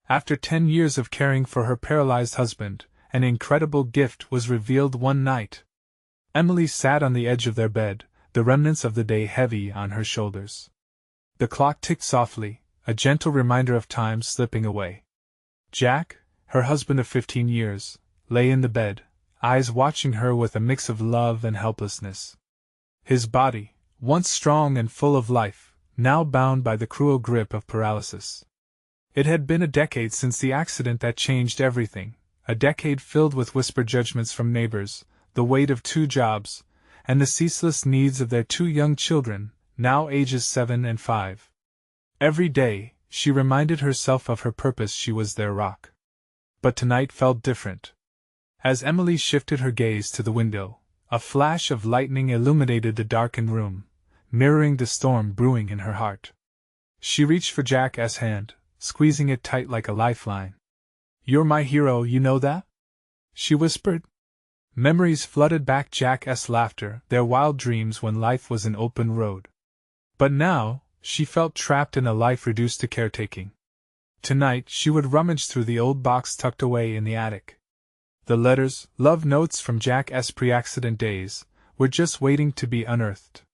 After 10 years of caring for her paralyzed husband, an incredible gift was revealed one night. Emily sat on the edge of their bed, the remnants of the day heavy on her shoulders. The clock ticked softly, a gentle reminder of time slipping away. Jack, her husband of 15 years, lay in the bed, eyes watching her with a mix of love and helplessness. His body, once strong and full of life, now bound by the cruel grip of paralysis. It had been a decade since the accident that changed everything, a decade filled with whispered judgments from neighbors, the weight of 2 jobs, and the ceaseless needs of their 2 young children, now ages 7 and 5. Every day, she reminded herself of her purpose. She was their rock. But tonight felt different. As Emily shifted her gaze to the window, a flash of lightning illuminated the darkened room, mirroring the storm brewing in her heart. She reached for Jack's hand, squeezing it tight like a lifeline. "You're my hero, you know that?" she whispered. Memories flooded back Jack's laughter, their wild dreams when life was an open road. But now, she felt trapped in a life reduced to caretaking. Tonight she would rummage through the old box tucked away in the attic. The letters, love notes from Jack's pre-accident days, were just waiting to be unearthed.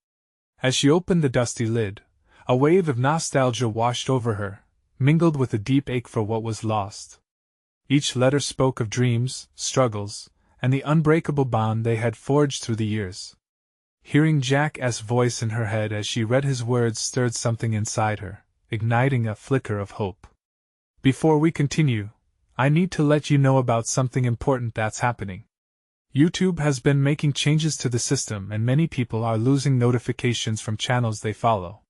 As she opened the dusty lid, a wave of nostalgia washed over her, mingled with a deep ache for what was lost. Each letter spoke of dreams, struggles, and the unbreakable bond they had forged through the years. Hearing Jack's voice in her head as she read his words stirred something inside her, igniting a flicker of hope. "Before we continue, I need to let you know about something important that's happening. YouTube has been making changes to the system and many people are losing notifications from channels they follow.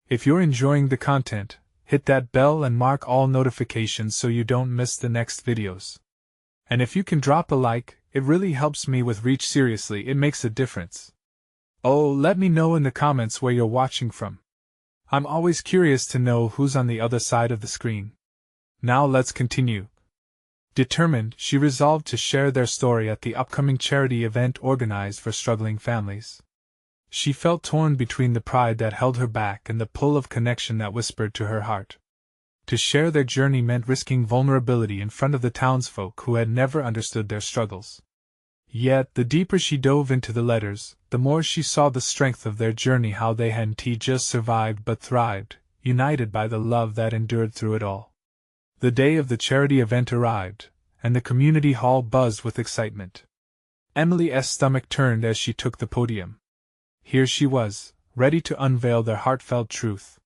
If you're enjoying the content, hit that bell and mark all notifications so you don't miss the next videos. And if you can drop a like, it really helps me with reach. Seriously, it makes a difference. Oh, let me know in the comments where you're watching from. I'm always curious to know who's on the other side of the screen. Now let's continue." Determined, she resolved to share their story at the upcoming charity event organized for struggling families. She felt torn between the pride that held her back and the pull of connection that whispered to her heart. To share their journey meant risking vulnerability in front of the townsfolk who had never understood their struggles. Yet, the deeper she dove into the letters, the more she saw the strength of their journey, how they hadn't just survived but thrived, united by the love that endured through it all. The day of the charity event arrived, and the community hall buzzed with excitement. Emily's stomach turned as she took the podium. Here she was, ready to unveil their heartfelt truth.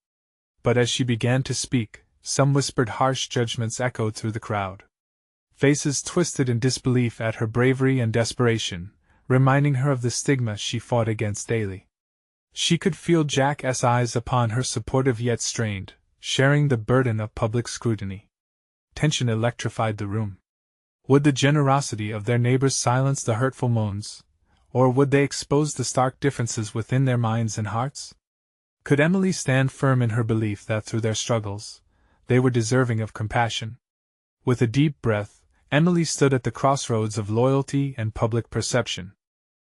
But as she began to speak, some whispered harsh judgments echoed through the crowd. Faces twisted in disbelief at her bravery and desperation, reminding her of the stigma she fought against daily. She could feel Jack's eyes upon her, supportive yet strained, sharing the burden of public scrutiny. Tension electrified the room. Would the generosity of their neighbors silence the hurtful moans, or would they expose the stark differences within their minds and hearts? Could Emily stand firm in her belief that through their struggles, they were deserving of compassion? With a deep breath, Emily stood at the crossroads of loyalty and public perception.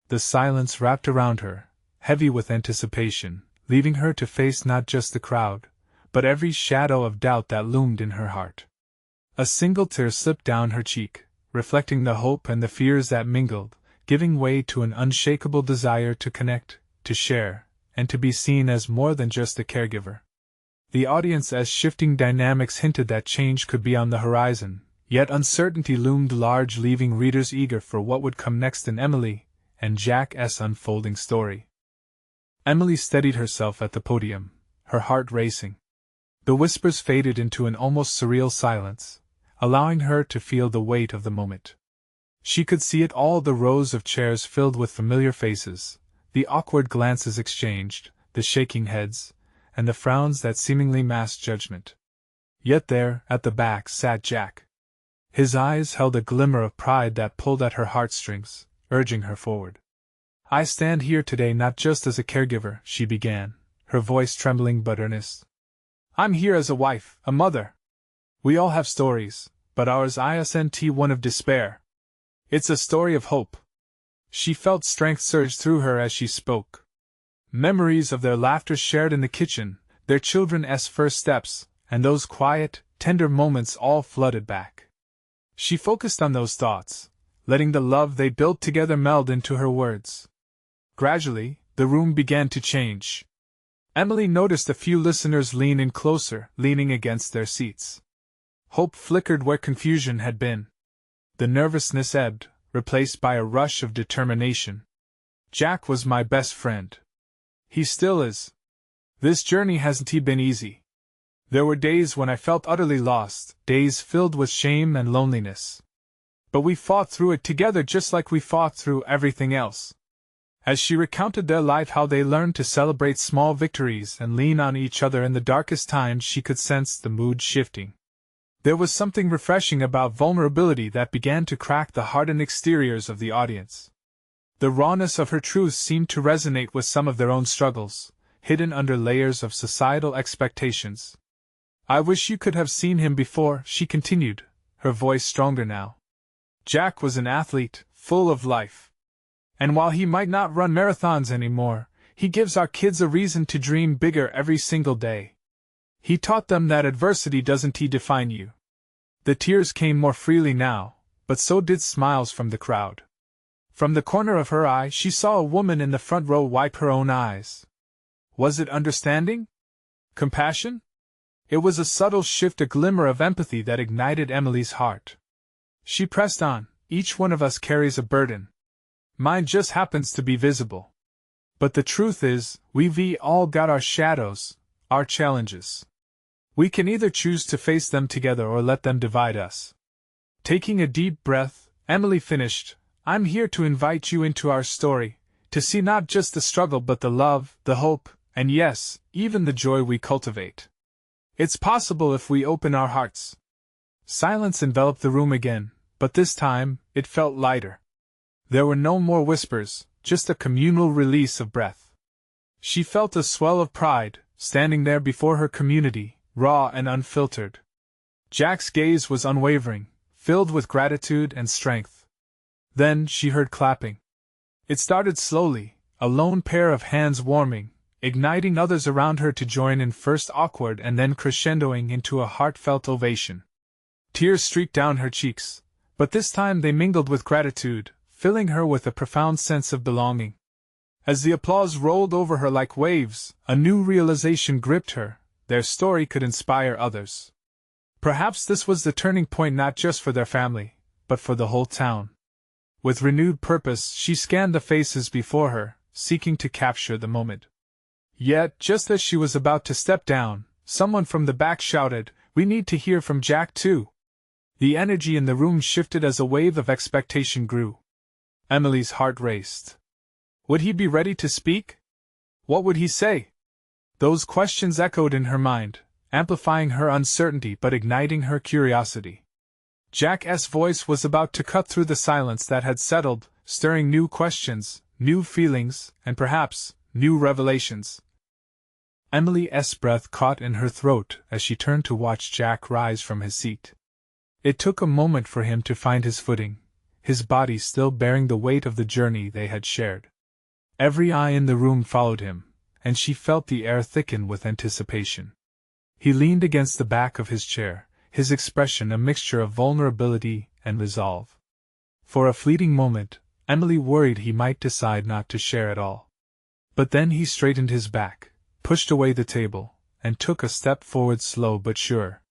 The silence wrapped around her, heavy with anticipation, leaving her to face not just the crowd, but every shadow of doubt that loomed in her heart. A single tear slipped down her cheek, reflecting the hope and the fears that mingled, giving way to an unshakable desire to connect, to share, and to be seen as more than just a caregiver. The audience's shifting dynamics hinted that change could be on the horizon, yet uncertainty loomed large, leaving readers eager for what would come next in Emily and Jack's unfolding story. Emily steadied herself at the podium, her heart racing. The whispers faded into an almost surreal silence, allowing her to feel the weight of the moment. She could see it all, the rows of chairs filled with familiar faces, the awkward glances exchanged, the shaking heads, and the frowns that seemingly masked judgment. Yet there, at the back, sat Jack. His eyes held a glimmer of pride that pulled at her heartstrings, urging her forward. "I stand here today not just as a caregiver," she began, her voice trembling but earnest. "I'm here as a wife, a mother. We all have stories, but ours isn't one of despair. It's a story of hope." She felt strength surge through her as she spoke. Memories of their laughter shared in the kitchen, their children's first steps, and those quiet, tender moments all flooded back. She focused on those thoughts, letting the love they built together meld into her words. Gradually, the room began to change. Emily noticed a few listeners lean in closer, leaning against their seats. Hope flickered where confusion had been. The nervousness ebbed, replaced by a rush of determination. Jack was my best friend. He still is. This journey hasn't been easy. There were days when I felt utterly lost, days filled with shame and loneliness. But we fought through it together just like we fought through everything else. As she recounted their life, how they learned to celebrate small victories and lean on each other in the darkest times, she could sense the mood shifting. There was something refreshing about vulnerability that began to crack the hardened exteriors of the audience. The rawness of her truth seemed to resonate with some of their own struggles, hidden under layers of societal expectations. I wish you could have seen him before, she continued, her voice stronger now. Jack was an athlete, full of life. And while he might not run marathons anymore, he gives our kids a reason to dream bigger every single day. He taught them that adversity doesn't define you. The tears came more freely now, but so did smiles from the crowd. From the corner of her eye, she saw a woman in the front row wipe her own eyes. Was it understanding? Compassion? It was a subtle shift, a glimmer of empathy that ignited Emily's heart. She pressed on. Each one of us carries a burden. Mine just happens to be visible. But the truth is, we've all got our shadows, our challenges. We can either choose to face them together or let them divide us. Taking a deep breath, Emily finished, I'm here to invite you into our story, to see not just the struggle but the love, the hope, and yes, even the joy we cultivate. It's possible if we open our hearts. Silence enveloped the room again, but this time, it felt lighter. There were no more whispers, just a communal release of breath. She felt a swell of pride, standing there before her community, raw and unfiltered. Jack's gaze was unwavering, filled with gratitude and strength. Then she heard clapping. It started slowly, a lone pair of hands warming, igniting others around her to join in, first awkward and then crescendoing into a heartfelt ovation. Tears streaked down her cheeks, but this time they mingled with gratitude, filling her with a profound sense of belonging. As the applause rolled over her like waves, a new realization gripped her: their story could inspire others. Perhaps this was the turning point, not just for their family, but for the whole town. With renewed purpose, she scanned the faces before her, seeking to capture the moment. Yet, just as she was about to step down, someone from the back shouted, "We need to hear from Jack too." The energy in the room shifted as a wave of expectation grew. Emily's heart raced. Would he be ready to speak? What would he say? Those questions echoed in her mind, amplifying her uncertainty but igniting her curiosity. Jack's voice was about to cut through the silence that had settled, stirring new questions, new feelings, and perhaps, new revelations. Emily's breath caught in her throat as she turned to watch Jack rise from his seat. It took a moment for him to find his footing, his body still bearing the weight of the journey they had shared. Every eye in the room followed him, and she felt the air thicken with anticipation. He leaned against the back of his chair, his expression a mixture of vulnerability and resolve. For a fleeting moment, Emily worried he might decide not to share at all. But then he straightened his back, pushed away the table, and took a step forward, slow but sure.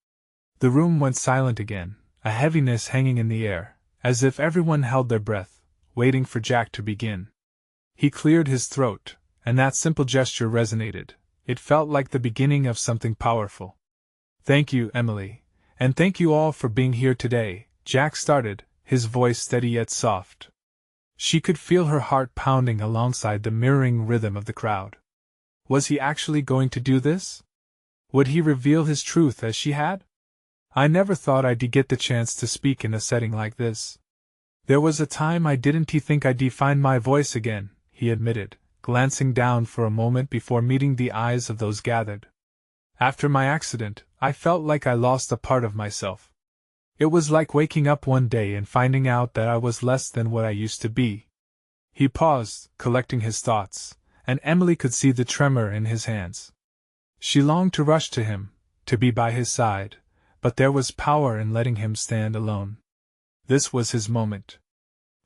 The room went silent again, a heaviness hanging in the air, as if everyone held their breath, waiting for Jack to begin. He cleared his throat, and that simple gesture resonated. It felt like the beginning of something powerful. "Thank you, Emily, and thank you all for being here today," Jack started, his voice steady yet soft. She could feel her heart pounding alongside the mirroring rhythm of the crowd. Was he actually going to do this? Would he reveal his truth as she had? "I never thought I'd get the chance to speak in a setting like this. There was a time I didn't think I'd find my voice again," he admitted, glancing down for a moment before meeting the eyes of those gathered. "After my accident, I felt like I lost a part of myself. It was like waking up one day and finding out that I was less than what I used to be." He paused, collecting his thoughts, and Emily could see the tremor in his hands. She longed to rush to him, to be by his side, but there was power in letting him stand alone. This was his moment.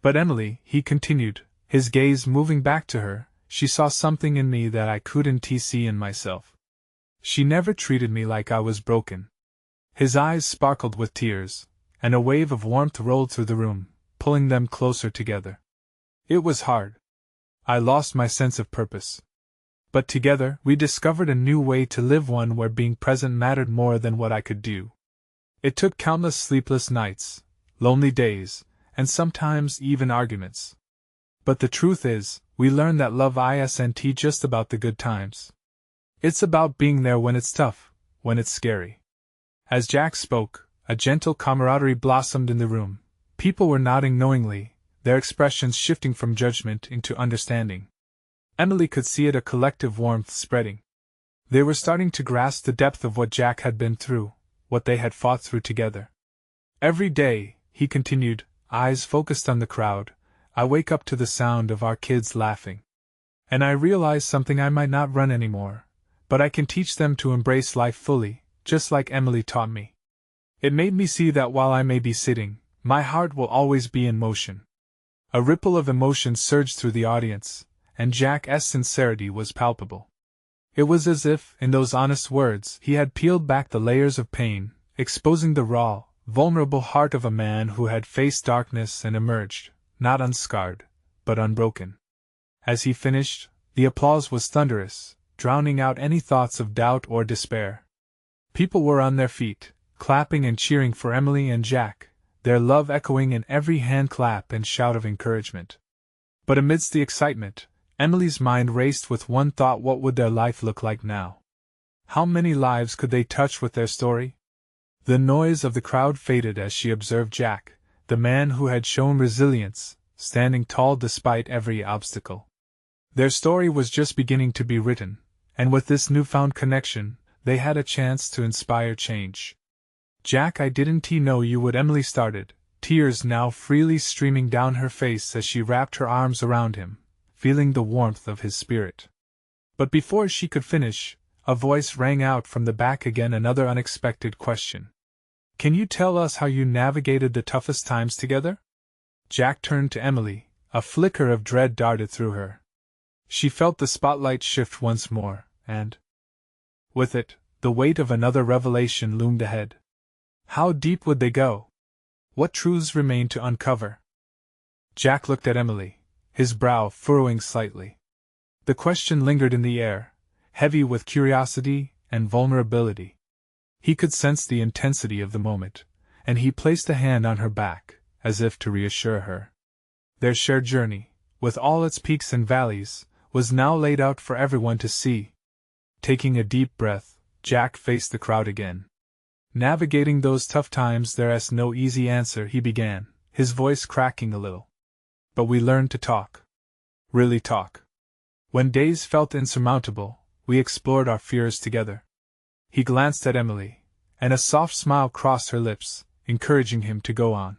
But Emily, he continued, his gaze moving back to her, she saw something in me that I couldn't see in myself. She never treated me like I was broken. His eyes sparkled with tears, and a wave of warmth rolled through the room, pulling them closer together. It was hard. I lost my sense of purpose. But together, we discovered a new way to live, one where being present mattered more than what I could do. It took countless sleepless nights, lonely days, and sometimes even arguments. But the truth is, we learned that love isn't just about the good times. It's about being there when it's tough, when it's scary. As Jack spoke, a gentle camaraderie blossomed in the room. People were nodding knowingly, their expressions shifting from judgment into understanding. Emily could see it, a collective warmth spreading. They were starting to grasp the depth of what Jack had been through, what they had fought through together. Every day, he continued, eyes focused on the crowd, I wake up to the sound of our kids laughing. And I realize something: I might not run anymore, but I can teach them to embrace life fully, just like Emily taught me. It made me see that while I may be sitting, my heart will always be in motion. A ripple of emotion surged through the audience, and Jack's sincerity was palpable. It was as if, in those honest words, he had peeled back the layers of pain, exposing the raw, vulnerable heart of a man who had faced darkness and emerged, not unscarred, but unbroken. As he finished, the applause was thunderous, drowning out any thoughts of doubt or despair. People were on their feet, clapping and cheering for Emily and Jack, their love echoing in every hand clap and shout of encouragement. But amidst the excitement, Emily's mind raced with one thought: what would their life look like now? How many lives could they touch with their story? The noise of the crowd faded as she observed Jack, the man who had shown resilience, standing tall despite every obstacle. Their story was just beginning to be written, and with this newfound connection, they had a chance to inspire change. Jack, I didn't know you would, Emily started, tears now freely streaming down her face as she wrapped her arms around him, feeling the warmth of his spirit. But before she could finish, a voice rang out from the back again, another unexpected question. Can you tell us how you navigated the toughest times together? Jack turned to Emily, a flicker of dread darted through her. She felt the spotlight shift once more, and with it, the weight of another revelation loomed ahead. How deep would they go? What truths remained to uncover? Jack looked at Emily, his brow furrowing slightly. The question lingered in the air, heavy with curiosity and vulnerability. He could sense the intensity of the moment, and he placed a hand on her back, as if to reassure her. Their shared journey, with all its peaks and valleys, was now laid out for everyone to see. Taking a deep breath, Jack faced the crowd again. Navigating those tough times, there's no easy answer, he began, his voice cracking a little. But we learned to talk. Really talk. When days felt insurmountable, we explored our fears together. He glanced at Emily, and a soft smile crossed her lips, encouraging him to go on.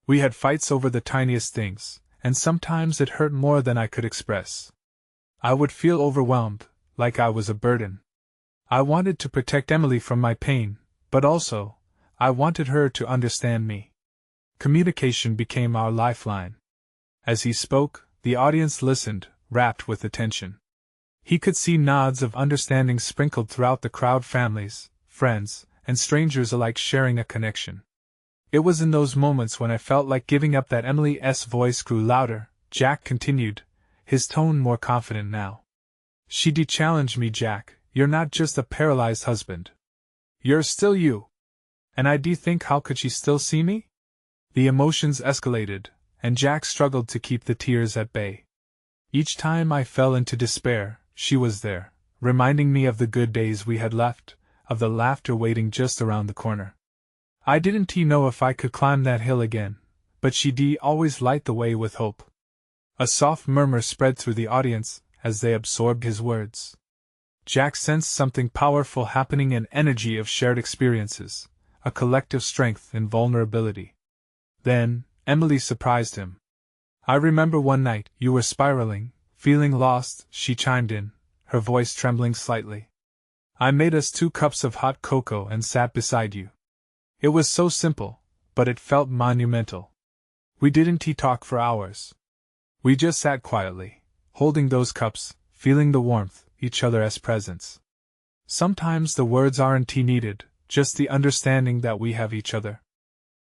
We had fights over the tiniest things, and sometimes it hurt more than I could express. I would feel overwhelmed, like I was a burden. I wanted to protect Emily from my pain, but also, I wanted her to understand me. Communication became our lifeline. As he spoke, the audience listened, rapt with attention. He could see nods of understanding sprinkled throughout the crowd, families, friends, and strangers alike sharing a connection. It was in those moments when I felt like giving up that Emily's voice grew louder. Jack continued, his tone more confident now. She challenged me, Jack, you're not just a paralyzed husband. You're still you. And I think, how could she still see me? The emotions escalated, and Jack struggled to keep the tears at bay. Each time I fell into despair, she was there, reminding me of the good days we had left, of the laughter waiting just around the corner. I didn't know if I could climb that hill again, but she'd always light the way with hope. A soft murmur spread through the audience as they absorbed his words. Jack sensed something powerful happening, an energy of shared experiences, a collective strength in vulnerability. Then, Emily surprised him. I remember one night you were spiraling, feeling lost, she chimed in, her voice trembling slightly. I made us 2 cups of hot cocoa and sat beside you. It was so simple, but it felt monumental. We didn't talk for hours. We just sat quietly, holding those cups, feeling the warmth, each other as presence. Sometimes the words aren't needed, just the understanding that we have each other.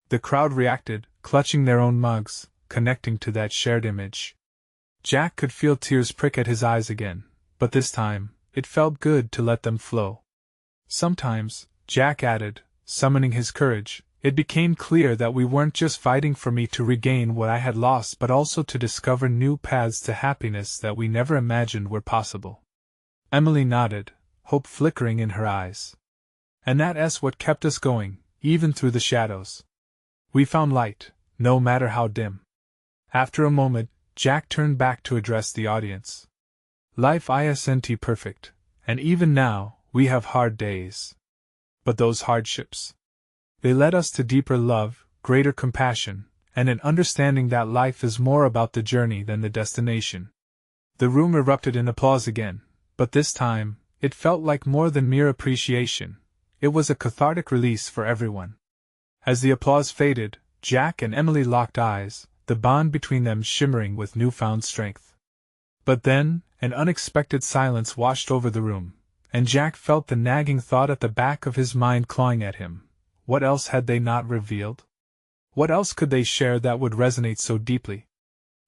The crowd reacted, clutching their own mugs, connecting to that shared image. Jack could feel tears prick at his eyes again, but this time, it felt good to let them flow. Sometimes, Jack added, summoning his courage, it became clear that we weren't just fighting for me to regain what I had lost but also to discover new paths to happiness that we never imagined were possible. Emily nodded, hope flickering in her eyes. And that's what kept us going, even through the shadows. We found light, no matter how dim. After a moment, Jack turned back to address the audience. Life isn't perfect, and even now, we have hard days. But those hardships, they led us to deeper love, greater compassion, and an understanding that life is more about the journey than the destination. The room erupted in applause again, but this time, it felt like more than mere appreciation. It was a cathartic release for everyone. As the applause faded, Jack and Emily locked eyes, the bond between them shimmering with newfound strength. But then, an unexpected silence washed over the room, and Jack felt the nagging thought at the back of his mind clawing at him. What else had they not revealed? What else could they share that would resonate so deeply?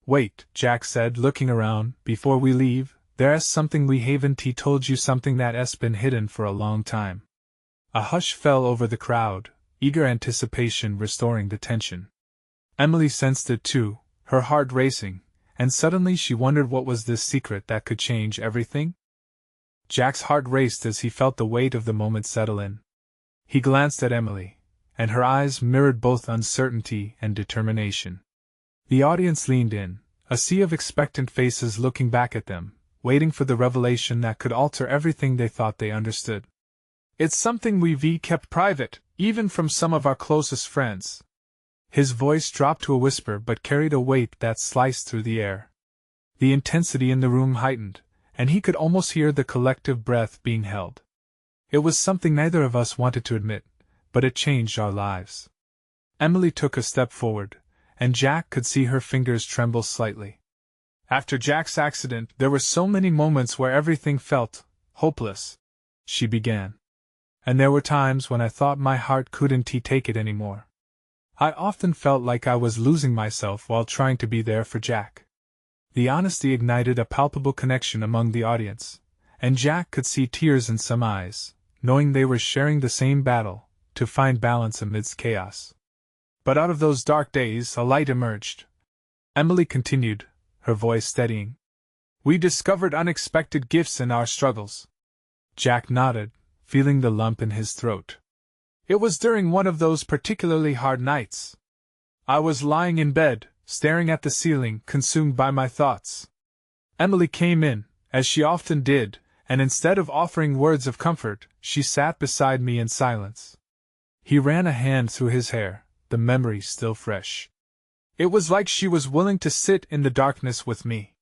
Wait, Jack said, looking around, before we leave, there's something we haven't told you, something that's been hidden for a long time. A hush fell over the crowd, eager anticipation restoring the tension. Emily sensed it too, her heart racing, and suddenly she wondered what was this secret that could change everything? Jack's heart raced as he felt the weight of the moment settle in. He glanced at Emily, and her eyes mirrored both uncertainty and determination. The audience leaned in, a sea of expectant faces looking back at them, waiting for the revelation that could alter everything they thought they understood. It's something we've kept private, even from some of our closest friends. His voice dropped to a whisper but carried a weight that sliced through the air. The intensity in the room heightened, and he could almost hear the collective breath being held. It was something neither of us wanted to admit, but it changed our lives. Emily took a step forward, and Jack could see her fingers tremble slightly. After Jack's accident, there were so many moments where everything felt hopeless, she began. And there were times when I thought my heart couldn't take it anymore. I often felt like I was losing myself while trying to be there for Jack. The honesty ignited a palpable connection among the audience, and Jack could see tears in some eyes, knowing they were sharing the same battle, to find balance amidst chaos. But out of those dark days a light emerged. Emily continued, her voice steadying. We discovered unexpected gifts in our struggles. Jack nodded, feeling the lump in his throat. It was during one of those particularly hard nights. I was lying in bed, staring at the ceiling, consumed by my thoughts. Emily came in, as she often did, and instead of offering words of comfort, she sat beside me in silence. He ran a hand through his hair, the memory still fresh. It was like she was willing to sit in the darkness with me.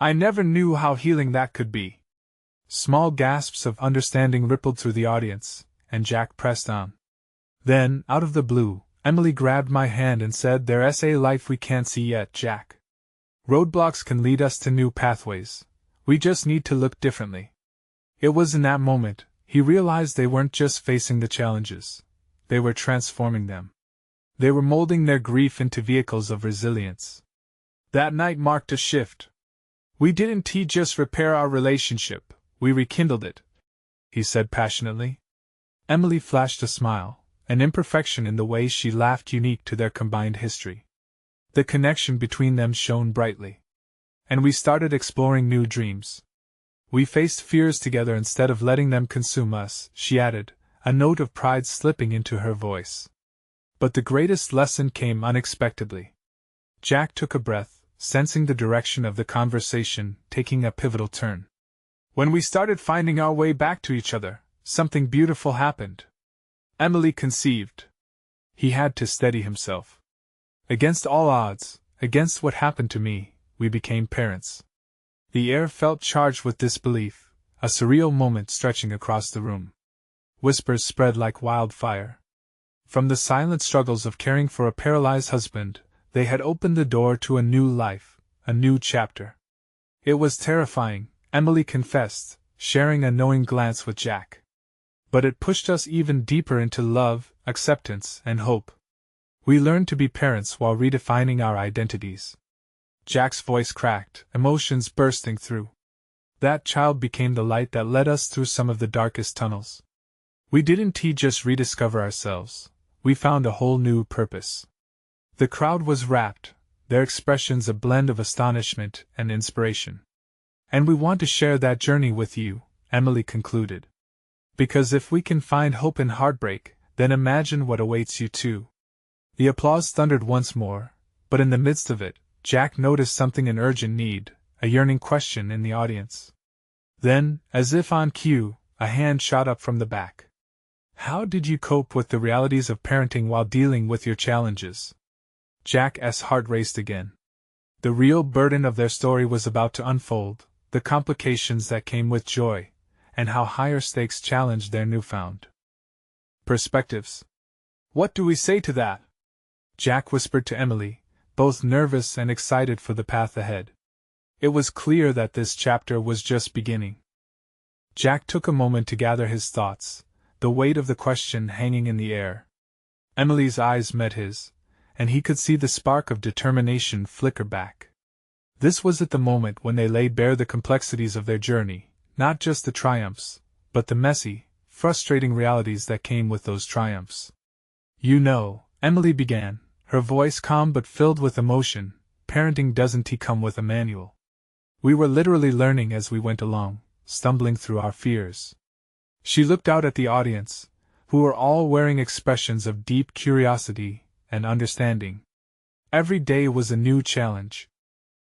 I never knew how healing that could be. Small gasps of understanding rippled through the audience, and Jack pressed on. Then, out of the blue, Emily grabbed my hand and said, There's a life we can't see yet, Jack. Roadblocks can lead us to new pathways. We just need to look differently. It was in that moment, he realized they weren't just facing the challenges. They were transforming them. They were molding their grief into vehicles of resilience. That night marked a shift. We didn't just repair our relationship, we rekindled it, he said passionately. Emily flashed a smile, an imperfection in the way she laughed unique to their combined history. The connection between them shone brightly. And we started exploring new dreams. We faced fears together instead of letting them consume us, she added, a note of pride slipping into her voice. But the greatest lesson came unexpectedly. Jack took a breath, sensing the direction of the conversation taking a pivotal turn. When we started finding our way back to each other, something beautiful happened. Emily conceived. He had to steady himself. Against all odds, against what happened to me, we became parents. The air felt charged with disbelief, a surreal moment stretching across the room. Whispers spread like wildfire. From the silent struggles of caring for a paralyzed husband, they had opened the door to a new life, a new chapter. It was terrifying, Emily confessed, sharing a knowing glance with Jack. But it pushed us even deeper into love, acceptance, and hope. We learned to be parents while redefining our identities. Jack's voice cracked, emotions bursting through. That child became the light that led us through some of the darkest tunnels. We didn't just rediscover ourselves, we found a whole new purpose. The crowd was rapt, their expressions a blend of astonishment and inspiration. And we want to share that journey with you, Emily concluded. Because if we can find hope in heartbreak, then imagine what awaits you too. The applause thundered once more, but in the midst of it, Jack noticed something in urgent need, a yearning question in the audience. Then, as if on cue, a hand shot up from the back. How did you cope with the realities of parenting while dealing with your challenges? Jack's heart raced again. The real burden of their story was about to unfold, the complications that came with joy, and how higher stakes challenged their newfound perspectives. What do we say to that? Jack whispered to Emily, both nervous and excited for the path ahead. It was clear that this chapter was just beginning. Jack took a moment to gather his thoughts, the weight of the question hanging in the air. Emily's eyes met his, and he could see the spark of determination flicker back. This was at the moment when they laid bare the complexities of their journey, not just the triumphs, but the messy, frustrating realities that came with those triumphs. You know, Emily began, her voice calm but filled with emotion, parenting doesn't come with a manual. We were literally learning as we went along, stumbling through our fears. She looked out at the audience, who were all wearing expressions of deep curiosity and understanding. Every day was a new challenge.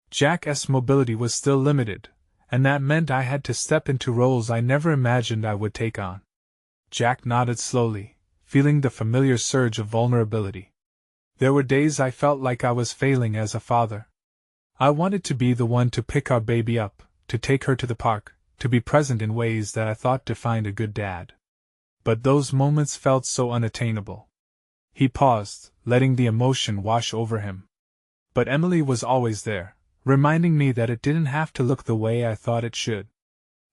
Jack's mobility was still limited, and that meant I had to step into roles I never imagined I would take on. Jack nodded slowly, feeling the familiar surge of vulnerability. There were days I felt like I was failing as a father. I wanted to be the one to pick our baby up, to take her to the park, to be present in ways that I thought defined a good dad. But those moments felt so unattainable. He paused, letting the emotion wash over him. But Emily was always there, reminding me that it didn't have to look the way I thought it should.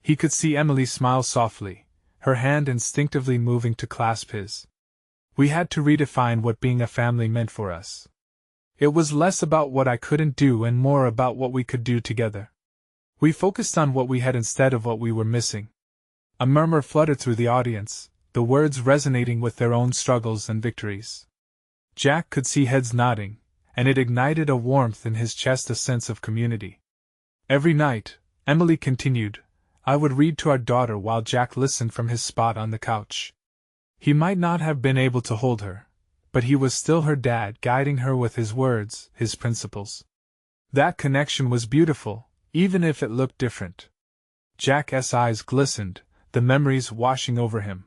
He could see Emily smile softly, her hand instinctively moving to clasp his. We had to redefine what being a family meant for us. It was less about what I couldn't do and more about what we could do together. We focused on what we had instead of what we were missing. A murmur fluttered through the audience, the words resonating with their own struggles and victories. Jack could see heads nodding, and it ignited a warmth in his chest, a sense of community. Every night, Emily continued, I would read to our daughter while Jack listened from his spot on the couch. He might not have been able to hold her, but he was still her dad, guiding her with his words, his principles. That connection was beautiful, even if it looked different. Jack's eyes glistened, the memories washing over him.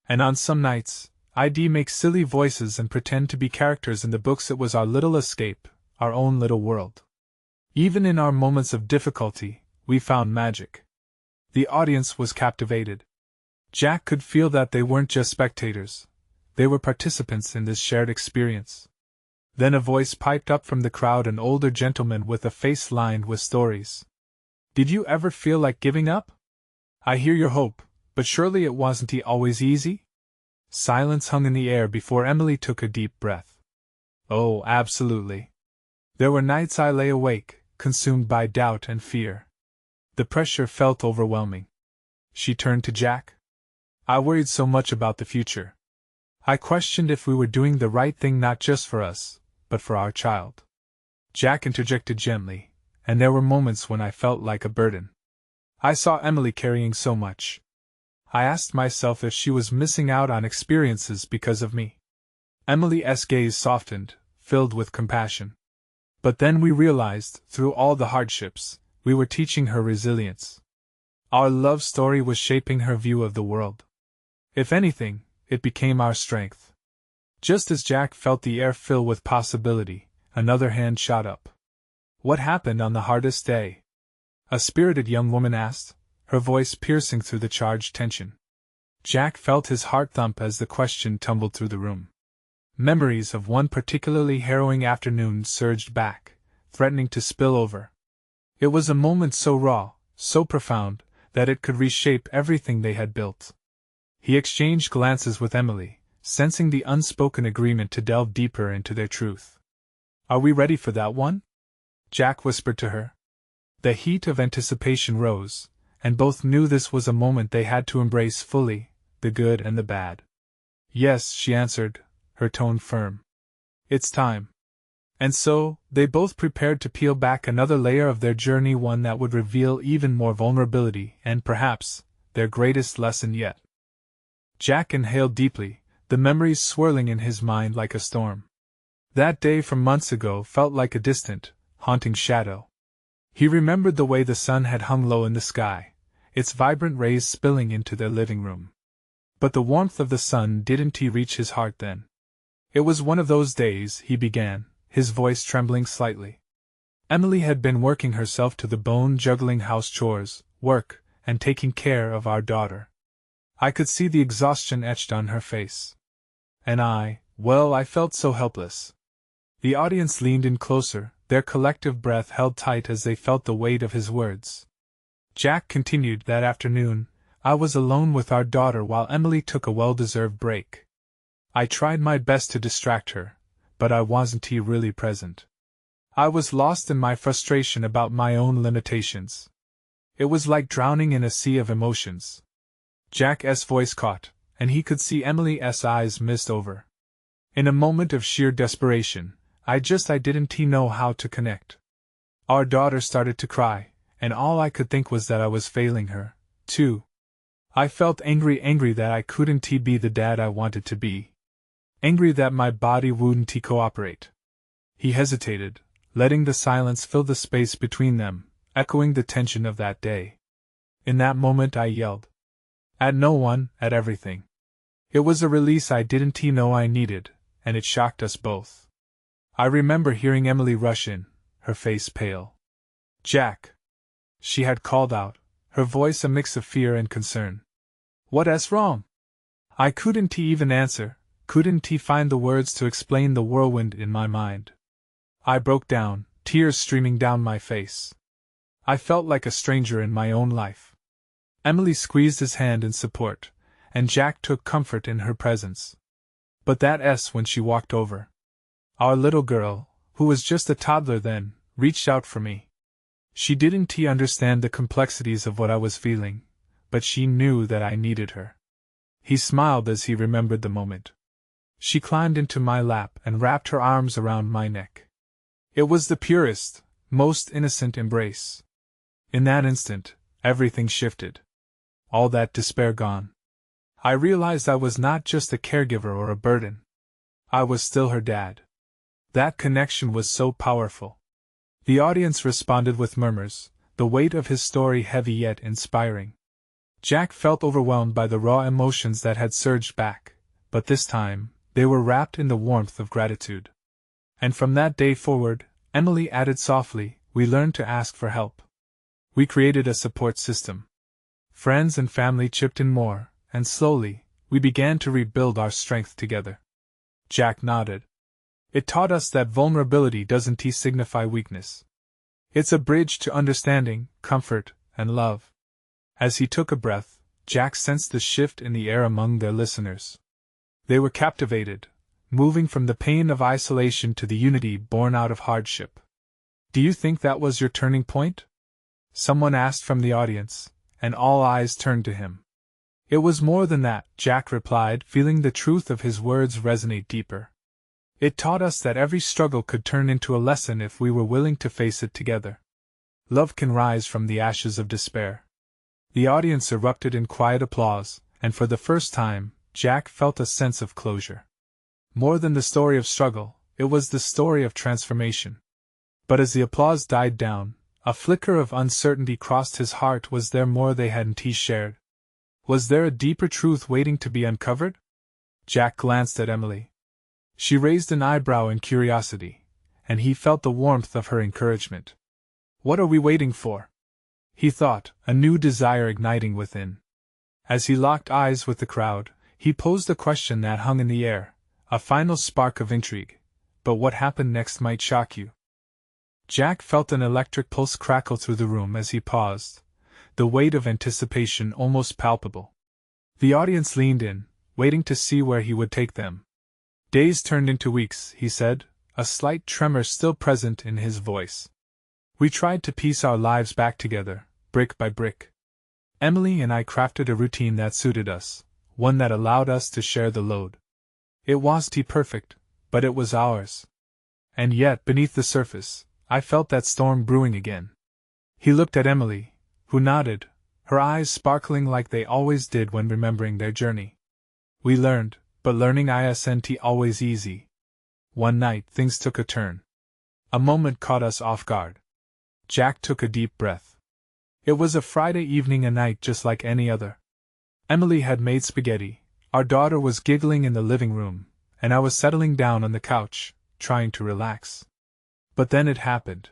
And on some nights, I'd make silly voices and pretend to be characters in the books. It was our little escape, our own little world. Even in our moments of difficulty, we found magic. The audience was captivated. Jack could feel that they weren't just spectators, they were participants in this shared experience. Then a voice piped up from the crowd, an older gentleman with a face lined with stories. Did you ever feel like giving up? I hear your hope, but surely it wasn't always easy? Silence hung in the air before Emily took a deep breath. Oh, absolutely. There were nights I lay awake, consumed by doubt and fear. The pressure felt overwhelming. She turned to Jack. I worried so much about the future. I questioned if we were doing the right thing, not just for us, but for our child. Jack interjected gently, and there were moments when I felt like a burden. I saw Emily carrying so much. I asked myself if she was missing out on experiences because of me. Emily's gaze softened, filled with compassion. But then we realized, through all the hardships, we were teaching her resilience. Our love story was shaping her view of the world. If anything, it became our strength. Just as Jack felt the air fill with possibility, another hand shot up. What happened on the hardest day? A spirited young woman asked, her voice piercing through the charged tension. Jack felt his heart thump as the question tumbled through the room. Memories of one particularly harrowing afternoon surged back, threatening to spill over. It was a moment so raw, so profound, that it could reshape everything they had built. He exchanged glances with Emily, sensing the unspoken agreement to delve deeper into their truth. "Are we ready for that one?" Jack whispered to her. The heat of anticipation rose, and both knew this was a moment they had to embrace fully, the good and the bad. "Yes," she answered, her tone firm. "It's time." And so, they both prepared to peel back another layer of their journey, one that would reveal even more vulnerability and, perhaps, their greatest lesson yet. Jack inhaled deeply, the memories swirling in his mind like a storm. That day from months ago felt like a distant, haunting shadow. He remembered the way the sun had hung low in the sky, its vibrant rays spilling into their living room. But the warmth of the sun didn't reach his heart then. "It was one of those days," he began, his voice trembling slightly. "Emily had been working herself to the bone, juggling house chores, work, and taking care of our daughter. I could see the exhaustion etched on her face. And I felt so helpless." The audience leaned in closer, their collective breath held tight as they felt the weight of his words. Jack continued, "That afternoon, I was alone with our daughter while Emily took a well-deserved break. I tried my best to distract her, but I wasn't really present. I was lost in my frustration about my own limitations. It was like drowning in a sea of emotions." Jack's voice caught, and he could see Emily's eyes mist over. "In a moment of sheer desperation, I didn't know how to connect. Our daughter started to cry, and all I could think was that I was failing her, too. I felt angry that I couldn't be the dad I wanted to be. Angry that my body wouldn't cooperate." He hesitated, letting the silence fill the space between them, echoing the tension of that day. "In that moment I yelled. At no one, at everything. It was a release I didn't know I needed, and it shocked us both. I remember hearing Emily rush in, her face pale. 'Jack!' she had called out, her voice a mix of fear and concern. 'What's wrong?' I couldn't even answer, couldn't find the words to explain the whirlwind in my mind. I broke down, tears streaming down my face. I felt like a stranger in my own life." Emily squeezed his hand in support, and Jack took comfort in her presence. But when she walked over. Our little girl, who was just a toddler then, reached out for me. She didn't understand the complexities of what I was feeling, but she knew that I needed her. He smiled as he remembered the moment. She climbed into my lap and wrapped her arms around my neck. It was the purest, most innocent embrace. In that instant, everything shifted. All that despair gone. I realized I was not just a caregiver or a burden. I was still her dad. That connection was so powerful. The audience responded with murmurs, the weight of his story heavy yet inspiring. Jack felt overwhelmed by the raw emotions that had surged back, but this time, they were wrapped in the warmth of gratitude. And from that day forward, Emily added softly, we learned to ask for help. We created a support system. Friends and family chipped in more, and slowly, we began to rebuild our strength together. Jack nodded. It taught us that vulnerability doesn't signify weakness. It's a bridge to understanding, comfort, and love. As he took a breath, Jack sensed the shift in the air among their listeners. They were captivated, moving from the pain of isolation to the unity born out of hardship. Do you think that was your turning point? Someone asked from the audience, and all eyes turned to him. It was more than that, Jack replied, feeling the truth of his words resonate deeper. It taught us that every struggle could turn into a lesson if we were willing to face it together. Love can rise from the ashes of despair. The audience erupted in quiet applause, and for the first time, Jack felt a sense of closure. More than the story of struggle, it was the story of transformation. But as the applause died down, a flicker of uncertainty crossed his heart. Was there more they hadn't shared? Was there a deeper truth waiting to be uncovered? Jack glanced at Emily. She raised an eyebrow in curiosity, and he felt the warmth of her encouragement. What are we waiting for? He thought, a new desire igniting within. As he locked eyes with the crowd, he posed a question that hung in the air, A final spark of intrigue, but what happened next might shock you. Jack felt an electric pulse crackle through the room as he paused, the weight of anticipation almost palpable. The audience leaned in, waiting to see where he would take them. Days turned into weeks, he said, a slight tremor still present in his voice. We tried to piece our lives back together, brick by brick. Emily and I crafted a routine that suited us, one that allowed us to share the load. It wasn't perfect, but it was ours. And yet, beneath the surface, I felt that storm brewing again. He looked at Emily, who nodded, her eyes sparkling like they always did when remembering their journey. We learned, but learning isn't always easy. One night, things took a turn. A moment caught us off guard. Jack took a deep breath. It was a Friday evening, a night just like any other. Emily had made spaghetti, our daughter was giggling in the living room, and I was settling down on the couch, trying to relax. But then it happened.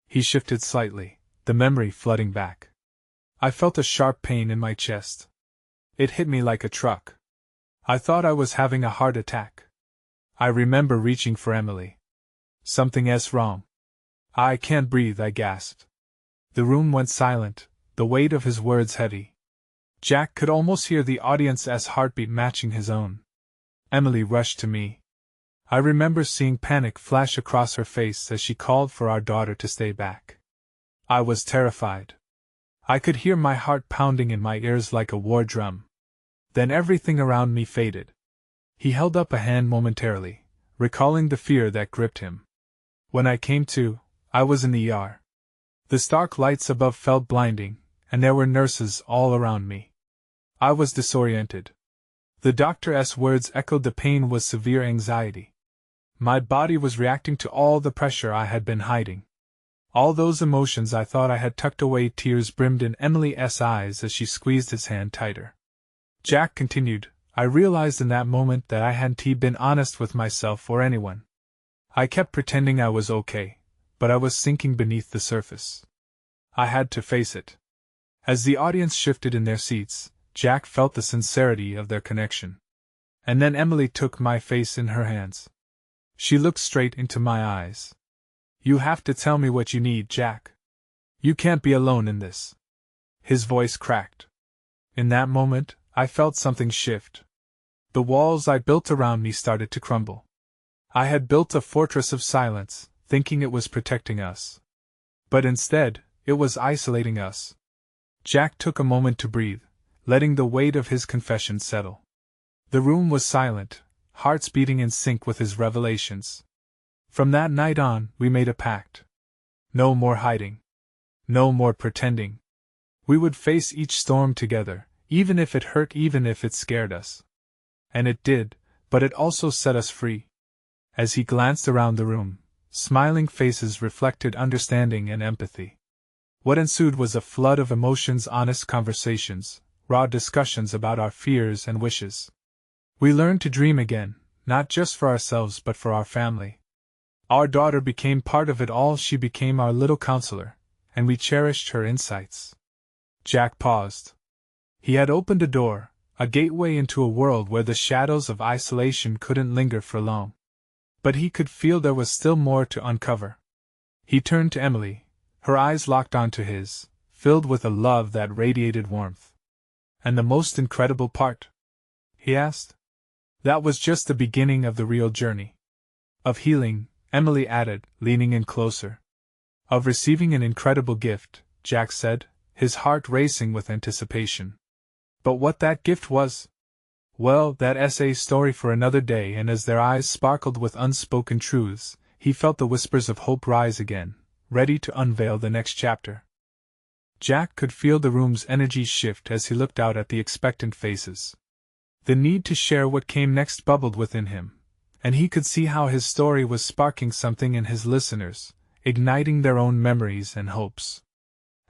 He shifted slightly, the memory flooding back. I felt a sharp pain in my chest. It hit me like a truck. I thought I was having a heart attack. I remember reaching for Emily. Something's wrong. I can't breathe, I gasped. The room went silent, the weight of his words heavy. Jack could almost hear the audience's heartbeat matching his own. Emily rushed to me. I remember seeing panic flash across her face as she called for our daughter to stay back. I was terrified. I could hear my heart pounding in my ears like a war drum. Then everything around me faded. He held up a hand momentarily, recalling the fear that gripped him. When I came to, I was in the ER. The stark lights above felt blinding, and there were nurses all around me. I was disoriented. The doctor's words echoed the pain was severe anxiety. My body was reacting to all the pressure I had been hiding. All those emotions I thought I had tucked away. Tears brimmed in Emily's eyes as she squeezed his hand tighter. Jack continued, I realized in that moment that I hadn't been honest with myself or anyone. I kept pretending I was okay, but I was sinking beneath the surface. I had to face it. As the audience shifted in their seats, Jack felt the sincerity of their connection. And then Emily took my face in her hands. She looked straight into my eyes. You have to tell me what you need, Jack. You can't be alone in this. His voice cracked. In that moment, I felt something shift. The walls I built around me started to crumble. I had built a fortress of silence, thinking it was protecting us. But instead, it was isolating us. Jack took a moment to breathe, letting the weight of his confession settle. The room was silent, hearts beating in sync with his revelations. From that night on, we made a pact. No more hiding. No more pretending. We would face each storm together, even if it hurt, even if it scared us. And it did, but it also set us free. As he glanced around the room, smiling faces reflected understanding and empathy. What ensued was a flood of emotions, honest conversations, raw discussions about our fears and wishes. We learned to dream again, not just for ourselves but for our family. Our daughter became part of it all. She became our little counselor, and we cherished her insights. Jack paused. He had opened a door, a gateway into a world where the shadows of isolation couldn't linger for long. But he could feel there was still more to uncover. He turned to Emily, her eyes locked onto his, filled with a love that radiated warmth. And the most incredible part? He asked. That was just the beginning of the real journey. Of healing, Emily added, leaning in closer. Of receiving an incredible gift, Jack said, his heart racing with anticipation. But what that gift was? Well, that's a story for another day, and as their eyes sparkled with unspoken truths, he felt the whispers of hope rise again, ready to unveil the next chapter. Jack could feel the room's energy shift as he looked out at the expectant faces. The need to share what came next bubbled within him, and he could see how his story was sparking something in his listeners, igniting their own memories and hopes.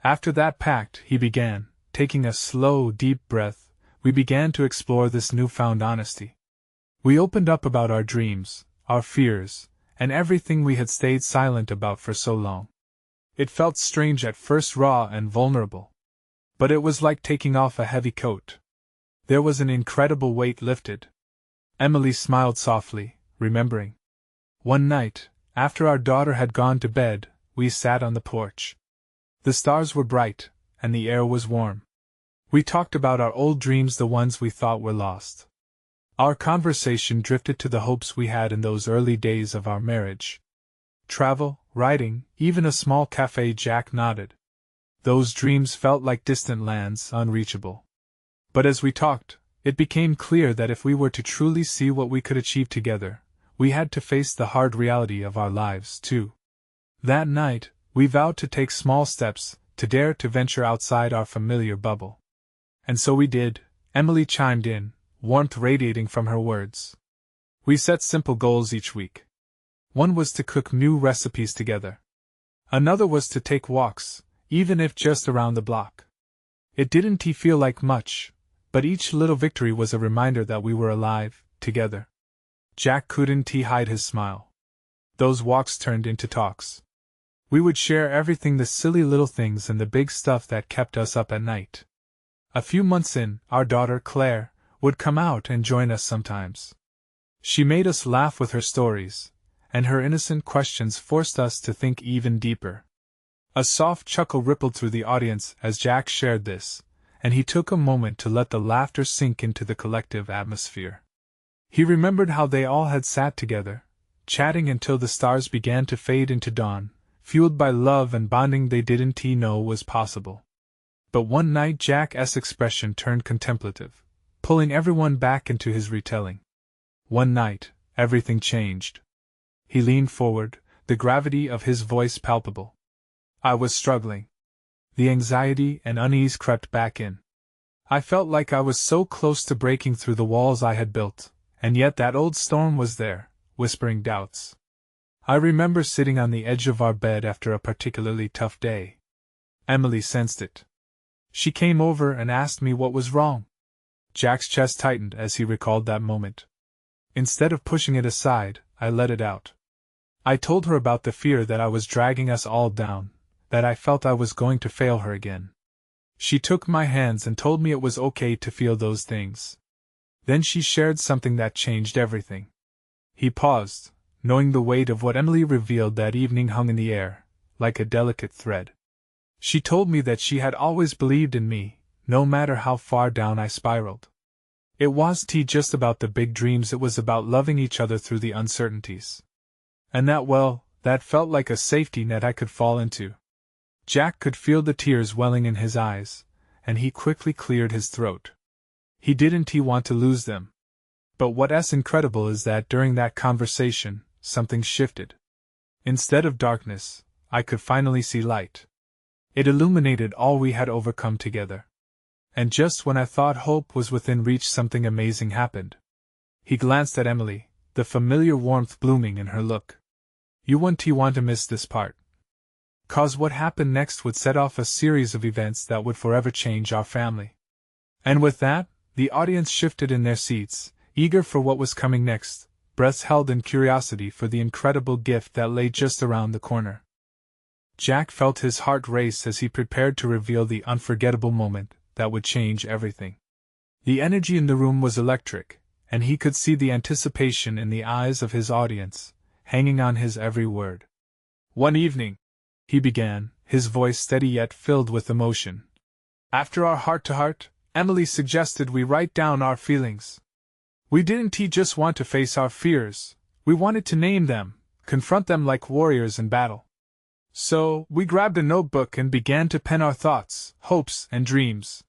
After that pact, he began, taking a slow, deep breath, we began to explore this newfound honesty. We opened up about our dreams, our fears, and everything we had stayed silent about for so long. It felt strange at first, raw and vulnerable. But it was like taking off a heavy coat. There was an incredible weight lifted. Emily smiled softly, remembering. One night, after our daughter had gone to bed, we sat on the porch. The stars were bright, and the air was warm. We talked about our old dreams, the ones we thought were lost. Our conversation drifted to the hopes we had in those early days of our marriage. Travel, writing, even a small cafe. Jack nodded. Those dreams felt like distant lands, unreachable. But as we talked, it became clear that if we were to truly see what we could achieve together, we had to face the hard reality of our lives, too. That night, we vowed to take small steps, to dare to venture outside our familiar bubble. And so we did, Emily chimed in, warmth radiating from her words. We set simple goals each week. One was to cook new recipes together. Another was to take walks, even if just around the block. It didn't feel like much, but each little victory was a reminder that we were alive, together. Jack couldn't hide his smile. Those walks turned into talks. We would share everything, the silly little things and the big stuff that kept us up at night. A few months in, our daughter, Claire, would come out and join us sometimes. She made us laugh with her stories, and her innocent questions forced us to think even deeper. A soft chuckle rippled through the audience as Jack shared this, and he took a moment to let the laughter sink into the collective atmosphere. He remembered how they all had sat together, chatting until the stars began to fade into dawn, fueled by love and bonding they didn't know was possible. But one night Jack's expression turned contemplative, pulling everyone back into his retelling. One night, everything changed. He leaned forward, the gravity of his voice palpable. I was struggling. The anxiety and unease crept back in. I felt like I was so close to breaking through the walls I had built, and yet that old storm was there, whispering doubts. I remember sitting on the edge of our bed after a particularly tough day. Emily sensed it. She came over and asked me what was wrong. Jack's chest tightened as he recalled that moment. Instead of pushing it aside, I let it out. I told her about the fear that I was dragging us all down, that I felt I was going to fail her again. She took my hands and told me it was okay to feel those things. Then she shared something that changed everything. He paused, knowing the weight of what Emily revealed that evening hung in the air, like a delicate thread. She told me that she had always believed in me, no matter how far down I spiraled. It wasn't just about the big dreams, it was about loving each other through the uncertainties. And that felt like a safety net I could fall into. Jack could feel the tears welling in his eyes, and he quickly cleared his throat. He didn't want to lose them. But what's incredible is that during that conversation, something shifted. Instead of darkness, I could finally see light. It illuminated all we had overcome together. And just when I thought hope was within reach, something amazing happened. He glanced at Emily, the familiar warmth blooming in her look. You won't want to miss this part. 'Cause what happened next would set off a series of events that would forever change our family. And with that, the audience shifted in their seats, eager for what was coming next, breaths held in curiosity for the incredible gift that lay just around the corner. Jack felt his heart race as he prepared to reveal the unforgettable moment that would change everything. The energy in the room was electric, and he could see the anticipation in the eyes of his audience, hanging on his every word. One evening, he began, his voice steady yet filled with emotion. After our heart-to-heart, Emily suggested we write down our feelings. We didn't just want to face our fears, we wanted to name them, confront them like warriors in battle. So, we grabbed a notebook and began to pen our thoughts, hopes, and dreams.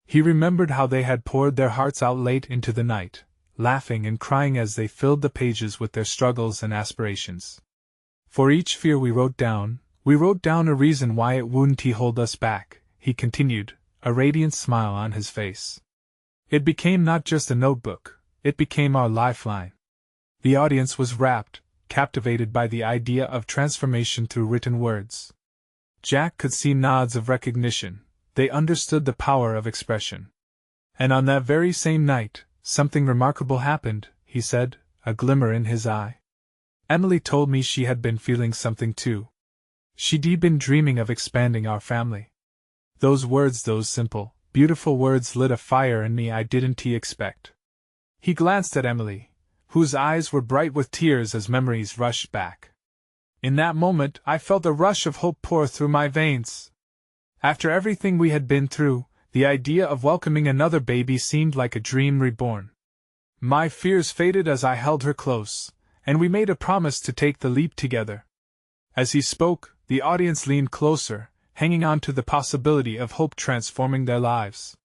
He remembered how they had poured their hearts out late into the night, laughing and crying as they filled the pages with their struggles and aspirations. For each fear we wrote down a reason why it wouldn't hold us back, he continued, a radiant smile on his face. It became not just a notebook, it became our lifeline. The audience was rapt, captivated by the idea of transformation through written words. Jack could see nods of recognition, they understood the power of expression. And on that very same night, something remarkable happened, he said, a glimmer in his eye. Emily told me she had been feeling something too. She'd been dreaming of expanding our family. Those words, those simple, beautiful words lit a fire in me I didn't expect. He glanced at Emily, whose eyes were bright with tears as memories rushed back. In that moment, I felt a rush of hope pour through my veins. After everything we had been through, the idea of welcoming another baby seemed like a dream reborn. My fears faded as I held her close, and we made a promise to take the leap together. As he spoke, the audience leaned closer, hanging on to the possibility of hope transforming their lives.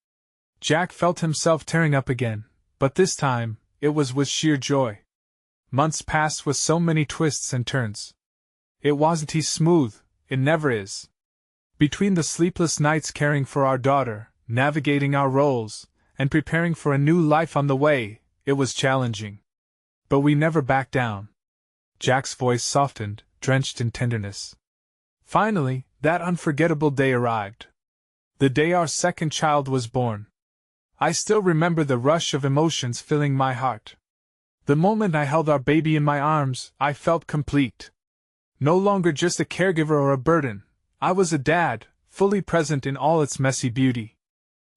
Jack felt himself tearing up again, but this time, it was with sheer joy. Months passed with so many twists and turns. It wasn't smooth, it never is. Between the sleepless nights caring for our daughter, navigating our roles, and preparing for a new life on the way, it was challenging. But we never backed down. Jack's voice softened, drenched in tenderness. Finally, that unforgettable day arrived. The day our second child was born. I still remember the rush of emotions filling my heart. The moment I held our baby in my arms, I felt complete. No longer just a caregiver or a burden, I was a dad, fully present in all its messy beauty.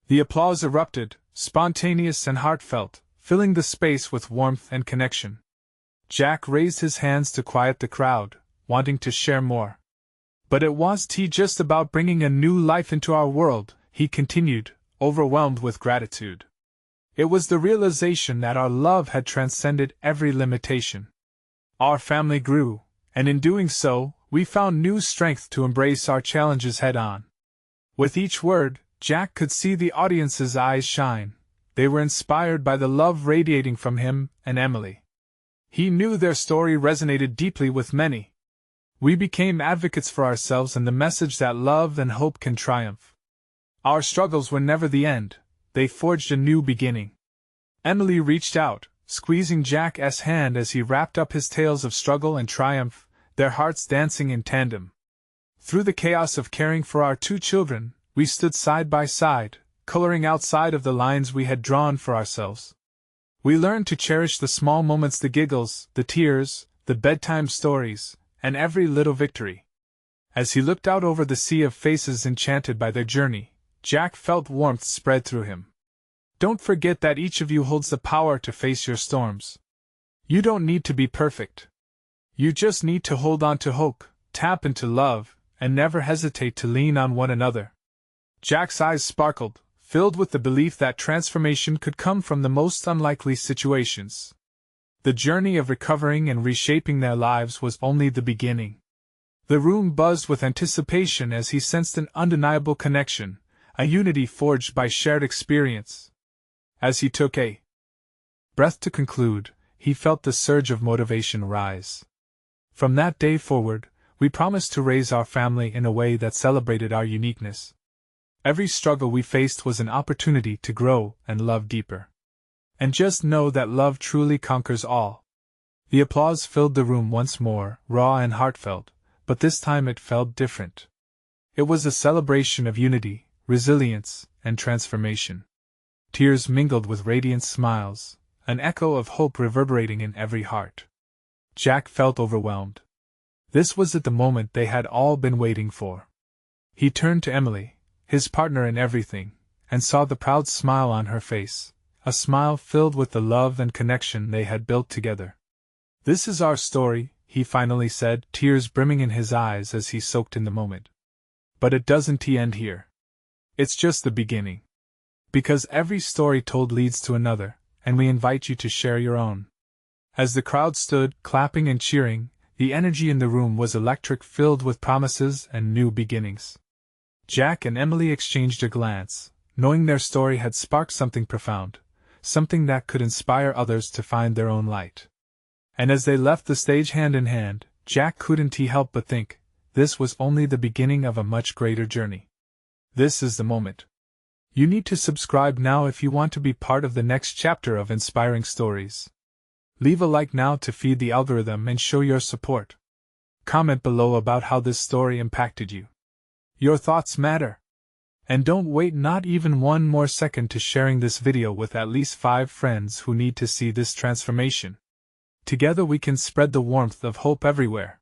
The applause erupted, spontaneous and heartfelt, filling the space with warmth and connection. Jack raised his hands to quiet the crowd, wanting to share more. But it wasn't just about bringing a new life into our world, he continued, overwhelmed with gratitude. It was the realization that our love had transcended every limitation. Our family grew, and in doing so, we found new strength to embrace our challenges head-on. With each word, Jack could see the audience's eyes shine. They were inspired by the love radiating from him and Emily. He knew their story resonated deeply with many. We became advocates for ourselves and the message that love and hope can triumph. Our struggles were never the end, they forged a new beginning. Emily reached out, squeezing Jack's hand as he wrapped up his tales of struggle and triumph, their hearts dancing in tandem. Through the chaos of caring for our two children, we stood side by side, coloring outside of the lines we had drawn for ourselves. We learned to cherish the small moments, the giggles, the tears, the bedtime stories, and every little victory. As he looked out over the sea of faces enchanted by their journey, Jack felt warmth spread through him. Don't forget that each of you holds the power to face your storms. You don't need to be perfect. You just need to hold on to hope, tap into love, and never hesitate to lean on one another. Jack's eyes sparkled, filled with the belief that transformation could come from the most unlikely situations. The journey of recovering and reshaping their lives was only the beginning. The room buzzed with anticipation as he sensed an undeniable connection, a unity forged by shared experience. As he took a breath to conclude, he felt the surge of motivation rise. From that day forward, we promised to raise our family in a way that celebrated our uniqueness. Every struggle we faced was an opportunity to grow and love deeper. And just know that love truly conquers all. The applause filled the room once more, raw and heartfelt, but this time it felt different. It was a celebration of unity, resilience, and transformation. Tears mingled with radiant smiles, an echo of hope reverberating in every heart. Jack felt overwhelmed. This was the moment they had all been waiting for. He turned to Emily, his partner in everything, and saw the proud smile on her face, a smile filled with the love and connection they had built together. This is our story, he finally said, tears brimming in his eyes as he soaked in the moment. But it doesn't end here. It's just the beginning. Because every story told leads to another, and we invite you to share your own. As the crowd stood, clapping and cheering, the energy in the room was electric, filled with promises and new beginnings. Jack and Emily exchanged a glance, knowing their story had sparked something profound, something that could inspire others to find their own light. And as they left the stage hand in hand, Jack couldn't help but think, this was only the beginning of a much greater journey. This is the moment. You need to subscribe now if you want to be part of the next chapter of inspiring stories. Leave a like now to feed the algorithm and show your support. Comment below about how this story impacted you. Your thoughts matter. And don't wait not even one more second to sharing this video with at least 5 friends who need to see this transformation. Together we can spread the warmth of hope everywhere.